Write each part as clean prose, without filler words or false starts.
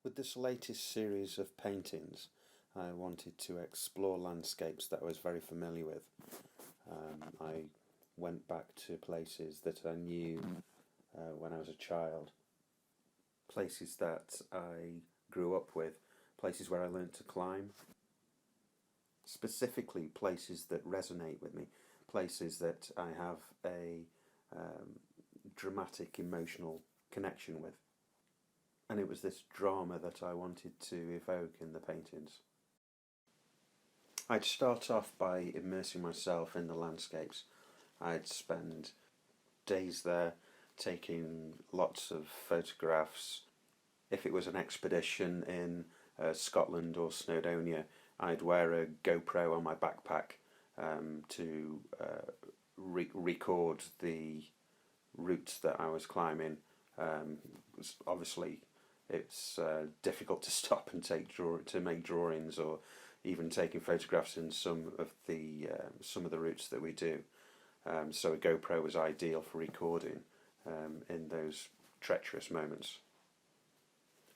With this latest series of paintings, I wanted to explore landscapes that I was very familiar with. I went back to places that I knew when I was a child, places that I grew up with, places where I learnt to climb, specifically places that resonate with me, places that I have a dramatic emotional connection with. And it was this drama that I wanted to evoke in the paintings. I'd start off by immersing myself in the landscapes. I'd spend days there taking lots of photographs. If it was an expedition in Scotland or Snowdonia, I'd wear a GoPro on my backpack to record the routes that I was climbing. Obviously, it's difficult to stop and make drawings or even taking photographs in some of the routes that we do. So a GoPro was ideal for recording in those treacherous moments.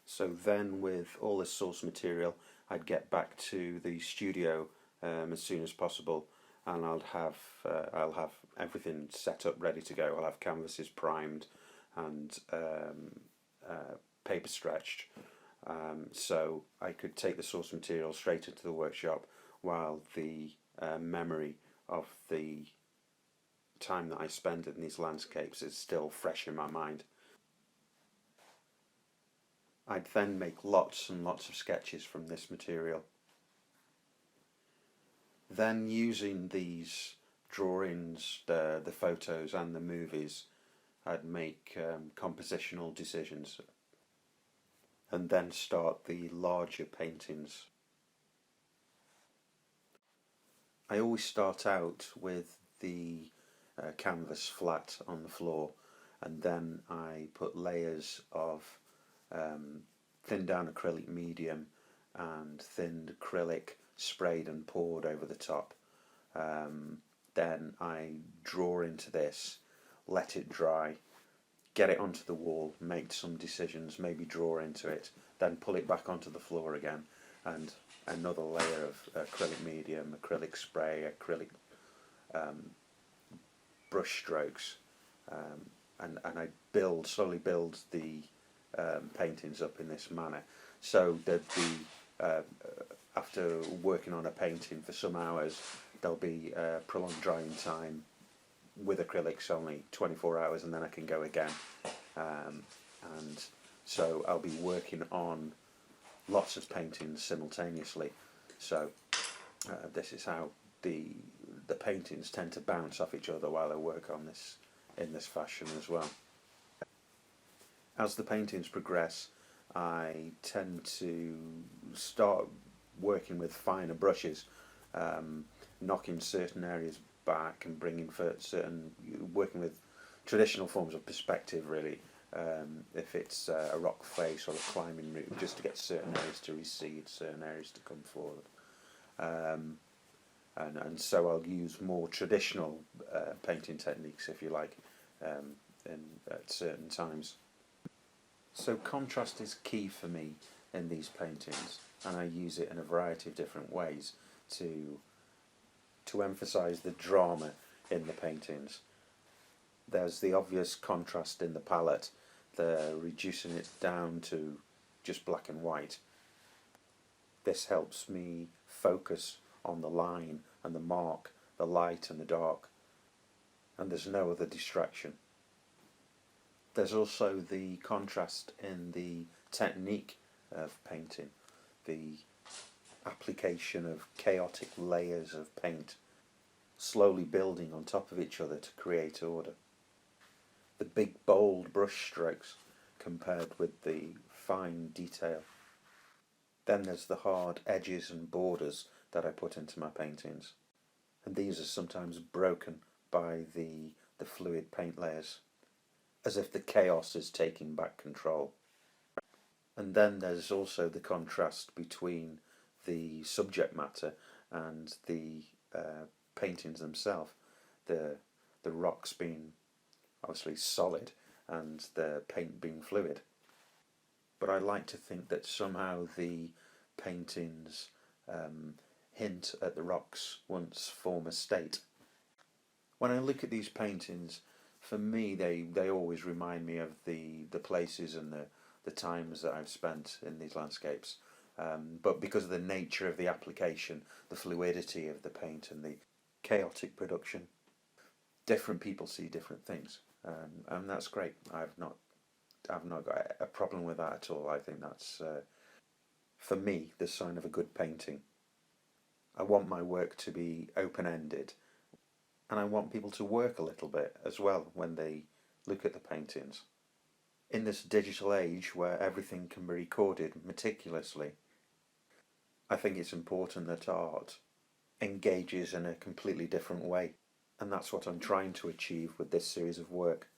So then, with all this source material, I'd get back to the studio as soon as possible, and I'll have everything set up, ready to go. I'll have canvases primed and paper stretched, so I could take the source material straight into the workshop while the memory of the time that I spent in these landscapes is still fresh in my mind. I'd then make lots and lots of sketches from this material. Then, using these drawings, the photos and the movies, I'd make compositional decisions and then start the larger paintings. I always start out with the canvas flat on the floor, and then I put layers of thinned down acrylic medium and thinned acrylic sprayed and poured over the top. Then I draw into this, let it dry, get it onto the wall, make some decisions, maybe draw into it, then pull it back onto the floor again, and another layer of acrylic medium, acrylic spray, acrylic brush strokes, and I slowly build the paintings up in this manner. So there'd be, after working on a painting for some hours, there'll be a prolonged drying time. With acrylics only 24 hours, and then I can go again, and so I'll be working on lots of paintings simultaneously. So this is how the paintings tend to bounce off each other while I work on this in this fashion as well. As the paintings progress, I tend to start working with finer brushes, knocking certain areas back and working with traditional forms of perspective, really. If it's a rock face or a climbing route, just to get certain areas to recede, certain areas to come forward. And so I'll use more traditional painting techniques, if you like, at certain times. So contrast is key for me in these paintings, and I use it in a variety of different ways to emphasise the drama in the paintings. There's the obvious contrast in the palette, the reducing it down to just black and white. This helps me focus on the line and the mark, the light and the dark, and there's no other distraction. There's also the contrast in the technique of painting, the application of chaotic layers of paint, slowly building on top of each other to create order. The big bold brush strokes compared with the fine detail. Then there's the hard edges and borders that I put into my paintings, and these are sometimes broken by the fluid paint layers, as if the chaos is taking back control. And then there's also the contrast between the subject matter and the paintings themselves. The rocks being obviously solid and the paint being fluid. but I like to think that somehow the paintings hint at the rock's once former state. When I look at these paintings, for me, they always remind me of the places and the times that I've spent in these landscapes. But because of the nature of the application, the fluidity of the paint and the chaotic production, different people see different things, and that's great. I've not got a problem with that at all. I think that's for me the sign of a good painting. I want my work to be open ended, and I want people to work a little bit as well when they look at the paintings. In this digital age where everything can be recorded meticulously, I think it's important that art engages in a completely different way. And that's what I'm trying to achieve with this series of work.